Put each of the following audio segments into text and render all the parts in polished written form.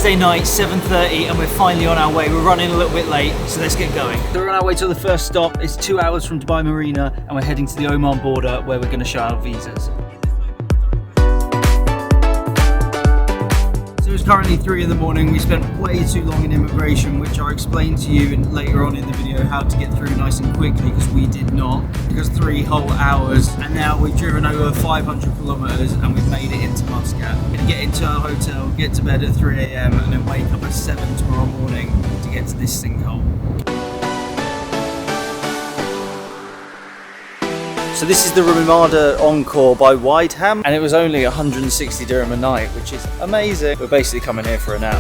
Thursday night, 7:30, and we're finally on our way. We're running a little bit late, so let's get going. So we're on our way to the first stop. It's 2 hours from Dubai Marina, and we're heading to the Oman border where we're going to show our visas. It's currently 3 in the morning. We spent way too long in immigration, which I'll explain to you later on in the video how to get through nice and quickly, because we did not. Because 3 whole hours, and now we've driven over 500 kilometers and we've made it into Muscat. We're gonna get into our hotel, get to bed at 3 AM, and then wake up at 7 tomorrow morning to get to this sinkhole. So this is the Ramada Encore by Wadi Shab, and it was only 160 dirham a night, which is amazing. We're basically coming here for a nap.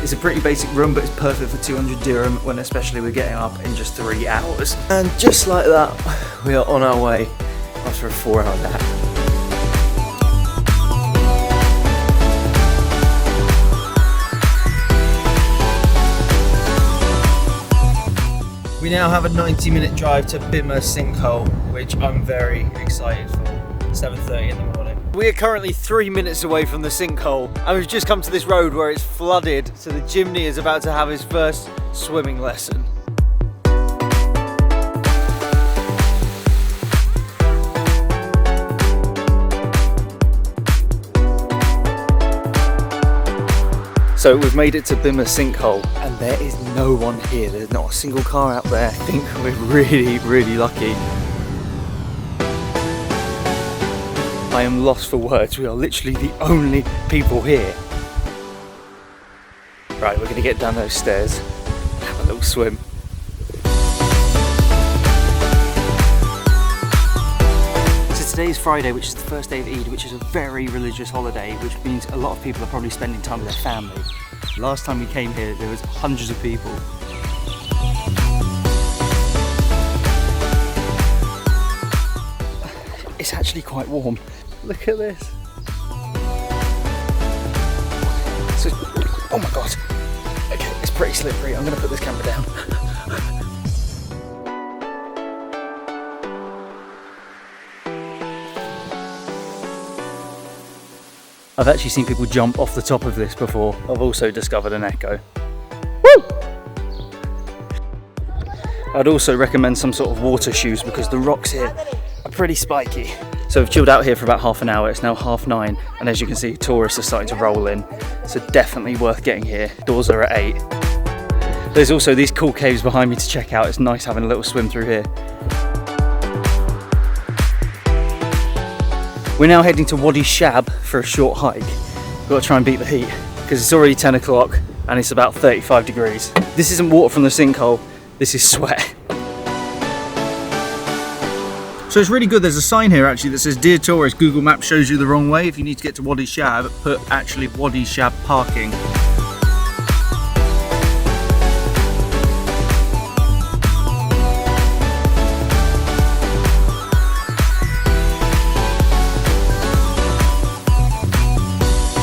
It's a pretty basic room, but it's perfect for 200 dirham when especially we're getting up in just 3 hours. And just like that, we are on our way after a 4-hour nap. We now have a 90-minute drive to Bima sinkhole, which I'm very excited for. 7:30 in the morning. We are currently 3 minutes away from the sinkhole, and we've just come to this road where it's flooded, so the Jimny is about to have his first swimming lesson. So we've made it to Bima sinkhole, and there is no one here. There's not a single car out there. I think we're really, really lucky. I am lost for words. We are literally the only people here. Right, we're gonna get down those stairs, have a little swim. Today is Friday, which is the first day of Eid, which is a very religious holiday, which means a lot of people are probably spending time with their family. Last time we came here, there was hundreds of people. It's actually quite warm. Look at this. So, oh my God. Okay, it's pretty slippery. I'm gonna put this camera down. I've actually seen people jump off the top of this before. I've also discovered an echo. Woo! I'd also recommend some sort of water shoes because the rocks here are pretty spiky. So we've chilled out here for about half an hour. It's now 9:30, and as you can see, tourists are starting to roll in. So definitely worth getting here. Doors are at 8. There's also these cool caves behind me to check out. It's nice having a little swim through here. We're now heading to Wadi Shab for a short hike. We've got to try and beat the heat because it's already 10 o'clock and it's about 35 degrees. This isn't water from the sinkhole, this is sweat. So it's really good. There's a sign here actually that says, "Dear tourist, Google Maps shows you the wrong way. If you need to get to Wadi Shab, put actually Wadi Shab parking."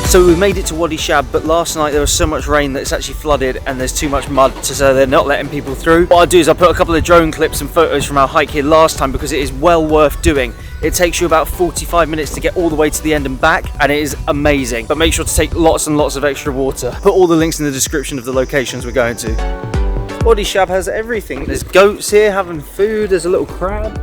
So we made it to Wadi Shab, but last night there was so much rain that it's actually flooded and there's too much mud, so they're not letting people through. What I'll do is I'll put a couple of drone clips and photos from our hike here last time because it is well worth doing. It takes you about 45 minutes to get all the way to the end and back, and it is amazing. But make sure to take lots and lots of extra water. Put all the links in the description of the locations we're going to. Wadi Shab has everything. There's goats here having food, there's a little crab.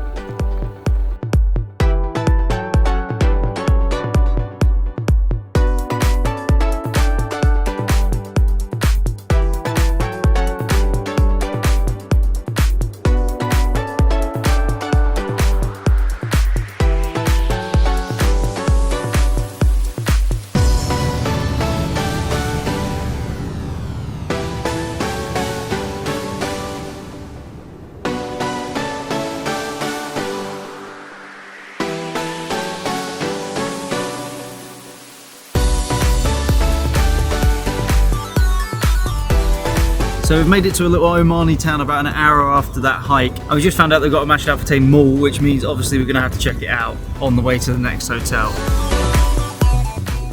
So we've made it to a little Omani town about an hour after that hike. I just found out they've got a Masjid Al Fateh mall, which means obviously we're going to have to check it out on the way to the next hotel.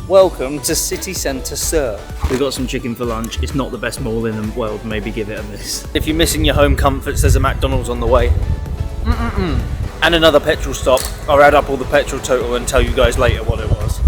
Welcome to city centre, sir. We've got some chicken for lunch. It's not the best mall in the world, maybe give it a miss. If you're missing your home comforts, there's a McDonald's on the way. and another petrol stop. I'll add up all the petrol total and tell you guys later what it was.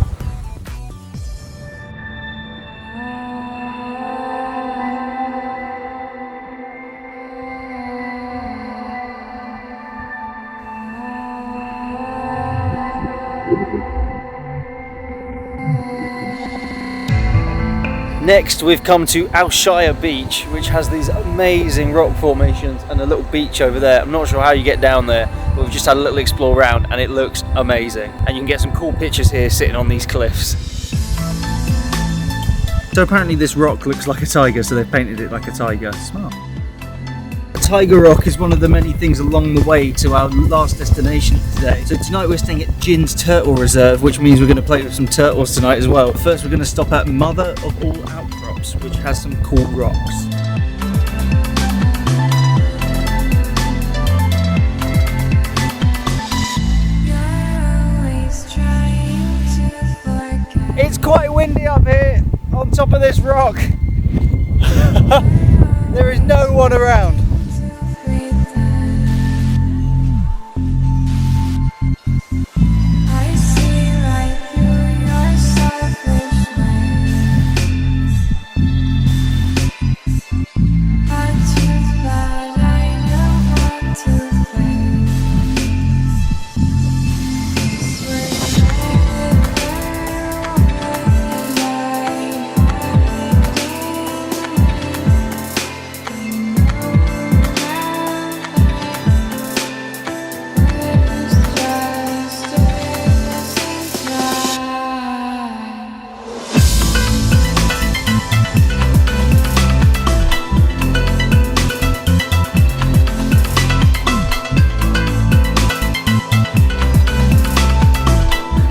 Next we've come to Al Shire Beach, which has these amazing rock formations and a little beach over there. I'm not sure how you get down there, but we've just had a little explore around and it looks amazing. And you can get some cool pictures here sitting on these cliffs. So apparently this rock looks like a tiger, so they've painted it like a tiger. Smart. A tiger rock is one of the many things along the way to our last destination today. So tonight we're staying at Jin's Turtle Reserve, which means we're going to play with some turtles tonight as well. First we're going to stop at Mother of All Outcrops, which has some cool rocks. It's quite windy up here on top of this rock. There is no one around.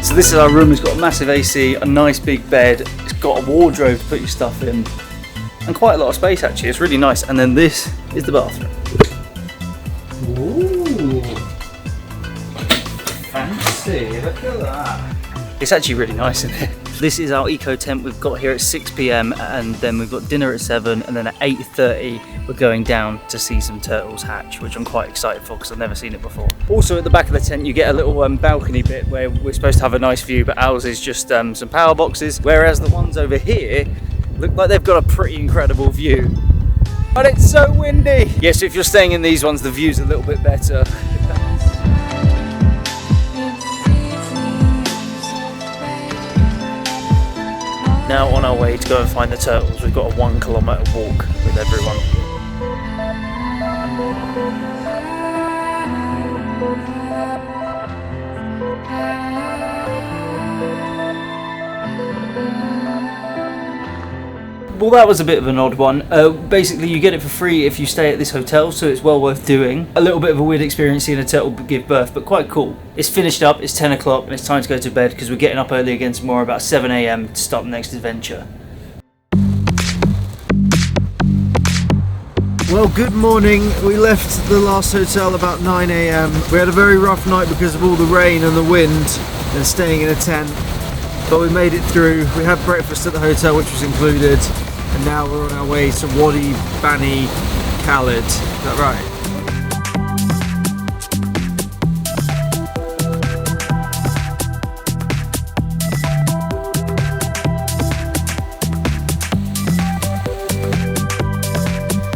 So this is our room. It's got a massive AC, a nice big bed, it's got a wardrobe to put your stuff in, and quite a lot of space actually. It's really nice. And then this is the bathroom. Ooh, fancy, look at that. It's actually really nice in here. This is our eco tent we've got here at 6 PM, and then we've got dinner at 7, and then at 8:30 we're going down to see some turtles hatch, which I'm quite excited for because I've never seen it before. Also at the back of the tent you get a little balcony bit where we're supposed to have a nice view, but ours is just some power boxes, whereas the ones over here look like they've got a pretty incredible view. But it's so windy! Yes, if you're staying in these ones the view's a little bit better. Now on our way to go and find the turtles. We've got a 1 kilometre walk with everyone. Well, that was a bit of an odd one. Basically you get it for free if you stay at this hotel, so it's well worth doing. A little bit of a weird experience seeing a turtle give birth, but quite cool. It's finished up, it's 10 o'clock and it's time to go to bed because we're getting up early again tomorrow about 7 AM to start the next adventure. Well, good morning. We left the last hotel about 9 AM. We had a very rough night because of all the rain and the wind and staying in a tent, but we made it through. We had breakfast at the hotel, which was included, and now we're on our way to Wadi Bin Khalid. Is that right?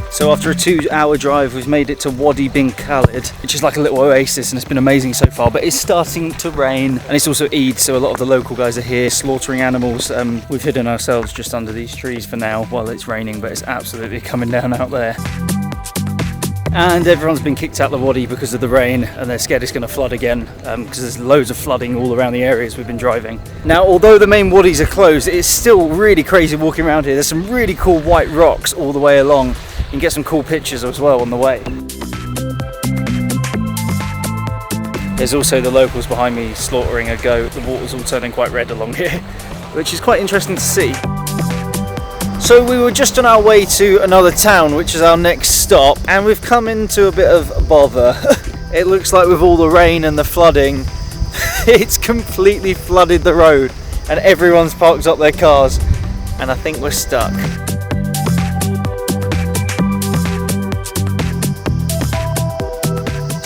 So after a 2-hour drive we've made it to Wadi Bin Khalid, which is like a little oasis, and it's been amazing so far, but it's starting to rain and it's also Eid, so a lot of the local guys are here slaughtering animals. We've hidden ourselves just under these trees for now while it's raining, but it's absolutely coming down out there. And everyone's been kicked out the wadi because of the rain, and they're scared it's going to flood again because there's loads of flooding all around the areas we've been driving. Now, although the main wadis are closed, it's still really crazy walking around here. There's some really cool white rocks all the way along. You can get some cool pictures as well on the way. There's also the locals behind me slaughtering a goat. The water's all turning quite red along here, which is quite interesting to see. So we were just on our way to another town, which is our next stop, and we've come into a bit of bother. It looks like with all the rain and the flooding, it's completely flooded the road and everyone's parked up their cars, and I think we're stuck.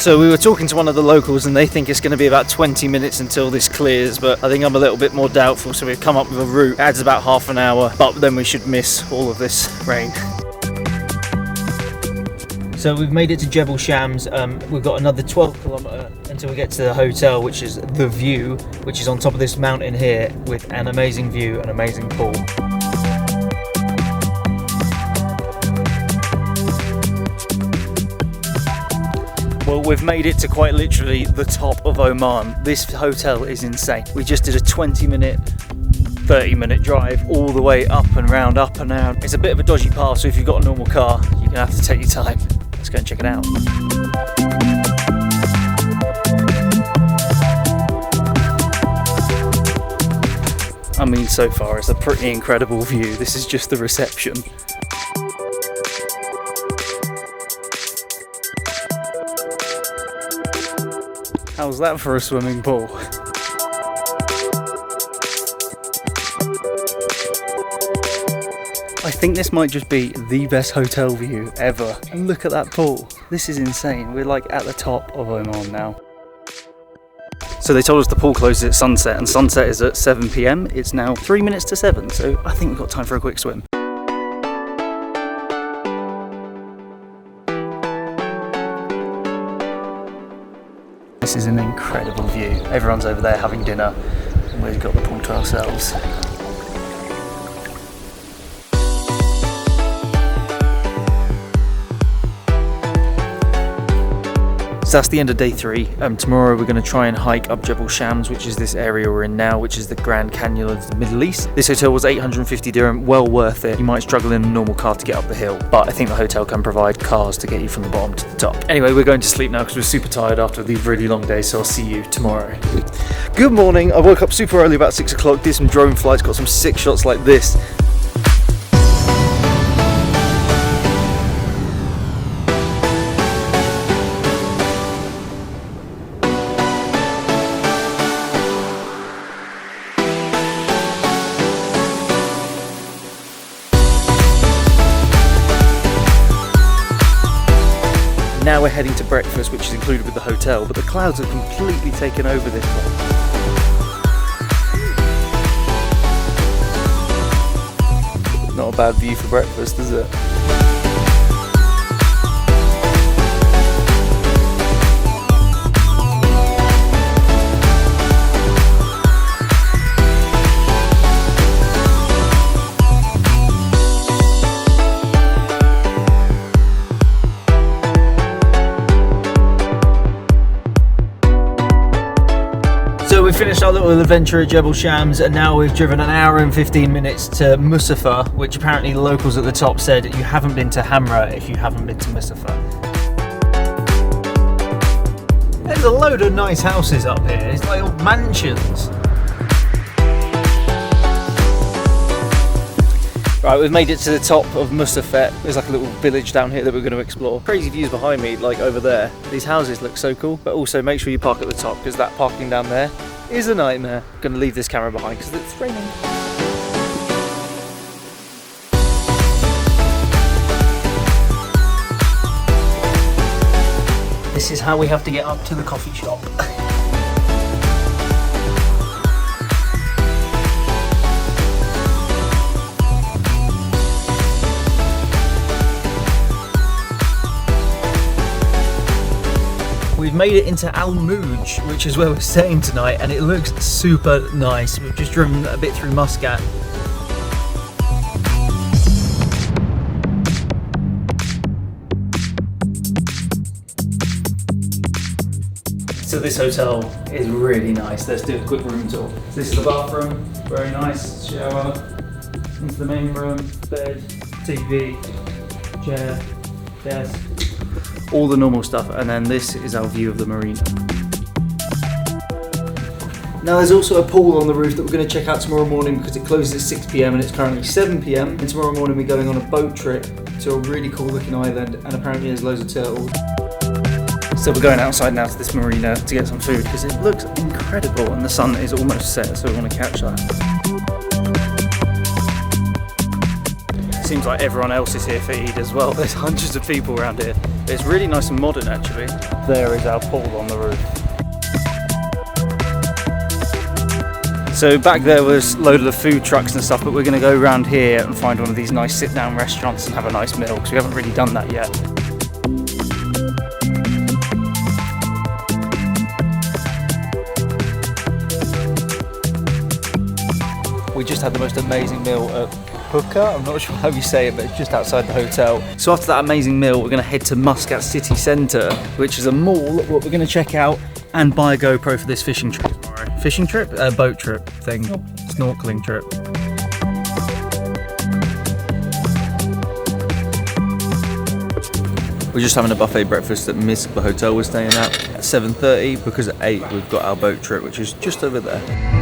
So we were talking to one of the locals and they think it's going to be about 20 minutes until this clears, but I think I'm a little bit more doubtful, so we've come up with a route. It adds about half an hour, but then we should miss all of this rain. So we've made it to Jebel Shams. We've got another 12km until we get to the hotel, which is The View, which is on top of this mountain here with an amazing view, an amazing pool. Well, we've made it to quite literally the top of Oman. This hotel is insane. We just did a 20-minute, 30-minute drive all the way up and round, up and down. It's a bit of a dodgy path, so if you've got a normal car, you're gonna have to take your time. Let's go and check it out. I mean, so far it's a pretty incredible view. This is just the reception. How's that for a swimming pool? I think this might just be the best hotel view ever. And look at that pool. This is insane. We're like at the top of Oman now. So they told us the pool closes at sunset, and sunset is at 7 PM. It's now 3 minutes to 7, so I think we've got time for a quick swim. This is an incredible view. Everyone's over there having dinner, and we've got the pool to ourselves. So that's the end of day 3. Tomorrow we're going to try and hike up Jebel Shams, which is this area we're in now, which is the Grand Canyon of the Middle East. This hotel was 850 dirham, well worth it. You might struggle in a normal car to get up the hill, but I think the hotel can provide cars to get you from the bottom to the top. Anyway, we're going to sleep now because we're super tired after these really long days, so I'll see you tomorrow. Good morning. I woke up super early, about 6 o'clock, did some drone flights, got some sick shots like this. Now we're heading to breakfast, which is included with the hotel, but the clouds have completely taken over this one. Not a bad view for breakfast, is it? We finished our little adventure at Jebel Shams, and now we've driven an hour and 15 minutes to Misfah, which apparently the locals at the top said you haven't been to Hamra if you haven't been to Misfah. There's a load of nice houses up here. It's like old mansions. Right, we've made it to the top of Misfah. There's like a little village down here that we're going to explore. Crazy views behind me, like over there. These houses look so cool, but also make sure you park at the top because that parking down there is a nightmare. I'm going to leave this camera behind because it's raining. This is how we have to get up to the coffee shop. We've made it into Al Mooj, which is where we're staying tonight, and it looks super nice. We've just driven a bit through Muscat. So this hotel is really nice. Let's do a quick room tour. This is the bathroom, very nice. Shower, into the main room, bed, TV, chair, desk. All the normal stuff, and then this is our view of the marina. Now there's also a pool on the roof that we're going to check out tomorrow morning because it closes at 6 PM and it's currently 7 PM. And tomorrow morning we're going on a boat trip to a really cool looking island, and apparently there's loads of turtles. So we're going outside now to this marina to get some food because it looks incredible and the sun is almost set, so we want to catch that. seems like everyone else is here for Eid as well. There's hundreds of people around here. It's really nice and modern actually. There is our pool on the roof. So back there was loads of food trucks and stuff, but we're going to go around here and find one of these nice sit-down restaurants and have a nice meal, because we haven't really done that yet. We just had the most amazing meal at Puka. I'm not sure how you say it, but it's just outside the hotel. So after that amazing meal, we're going to head to Muscat City Centre, which is a mall that we're going to check out and buy a GoPro for this fishing trip tomorrow. Fishing trip? Boat trip thing. Snorkeling trip. We're just having a buffet breakfast at Misfah Hotel we're staying at 7:30, because at 8 we've got our boat trip, which is just over there.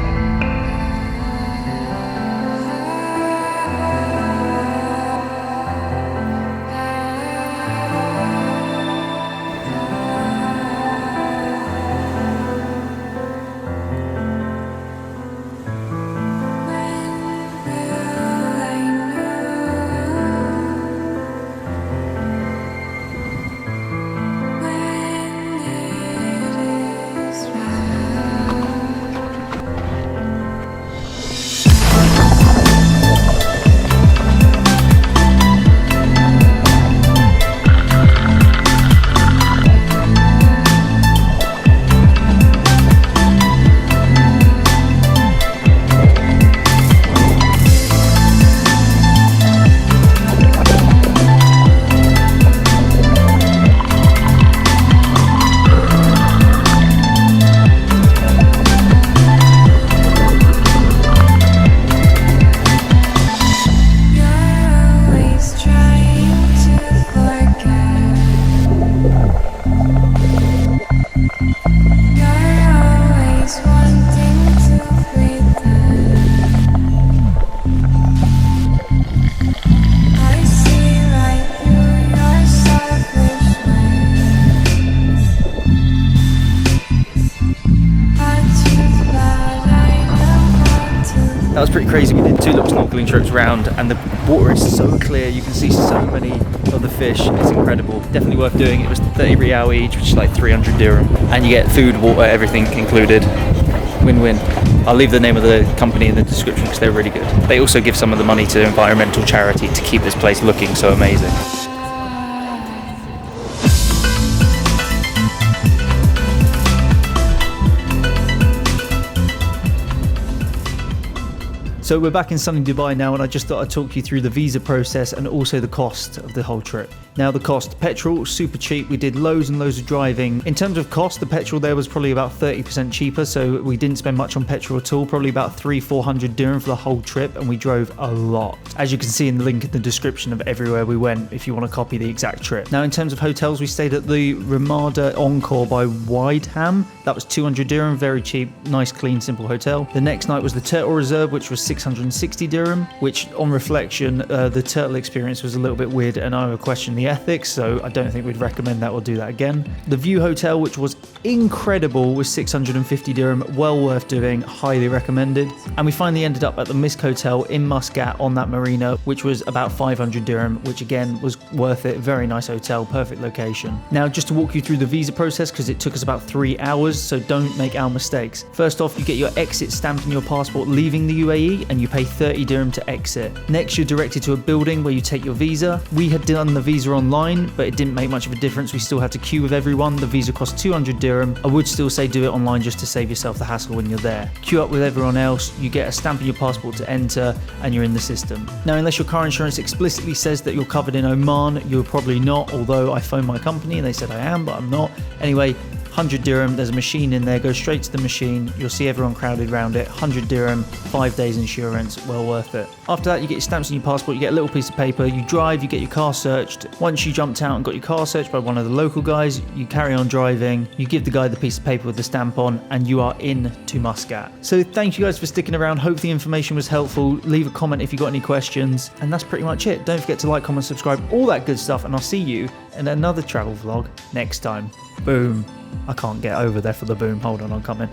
That was pretty crazy. We did 2 little snorkeling trips around, and the water is so clear. You can see so many of the fish. It's incredible. Definitely worth doing. It was 30 rial each, which is like 300 dirham, and you get food, water, everything included. Win-win. I'll leave the name of the company in the description because they're really good. They also give some of the money to environmental charity to keep this place looking so amazing. So we're back in sunny Dubai now, and I just thought I'd talk you through the visa process and also the cost of the whole trip. Now the cost, petrol, super cheap. We did loads and loads of driving. In terms of cost, the petrol there was probably about 30% cheaper, so we didn't spend much on petrol at all, probably about 300-400 dirham for the whole trip, and we drove a lot. As you can see in the link in the description of everywhere we went, if you want to copy the exact trip. Now in terms of hotels, we stayed at the Ramada Encore by Wadi Shab. That was 200 dirham, very cheap, nice, clean, simple hotel. The next night was the Turtle Reserve, which was 660 dirham, which on reflection, the turtle experience was a little bit weird, and I would question the ethics, so I don't think we'd recommend that or do that again. The View Hotel, which was incredible, was 650 dirham, well worth doing, highly recommended. And we finally ended up at the Misk Hotel in Muscat on that marina, which was about 500 dirham, which again was worth it. Very nice hotel, perfect location. Now just to walk you through the visa process, because it took us about 3 hours, so don't make our mistakes. First off, you get your exit stamped in your passport leaving the UAE, and you pay 30 dirham to exit. Next, you're directed to a building where you take your visa. We had done the visa online, but it didn't make much of a difference. We still had to queue with everyone. The visa cost 200 dirham. I would still say do it online just to save yourself the hassle when you're there. Queue up with everyone else, you get a stamp in your passport to enter, and you're in the system. Now, unless your car insurance explicitly says that you're covered in Oman, you're probably not, although I phoned my company and they said I am, but I'm not. Anyway, 100 dirham, there's a machine in there, go straight to the machine, you'll see everyone crowded around it. 100 dirham, 5 days insurance, well worth it. After that, you get your stamps in your passport, you get a little piece of paper, you drive, you get your car searched. Once you jumped out and got your car searched by one of the local guys, you carry on driving, you give the guy the piece of paper with the stamp on, and you are in to Muscat. So thank you guys for sticking around, hope the information was helpful. Leave a comment if you got any questions, and that's pretty much it. Don't forget to like, comment, subscribe, all that good stuff, and I'll see you in another travel vlog next time. Boom. I can't get over there for the boom. Hold on, I'm coming.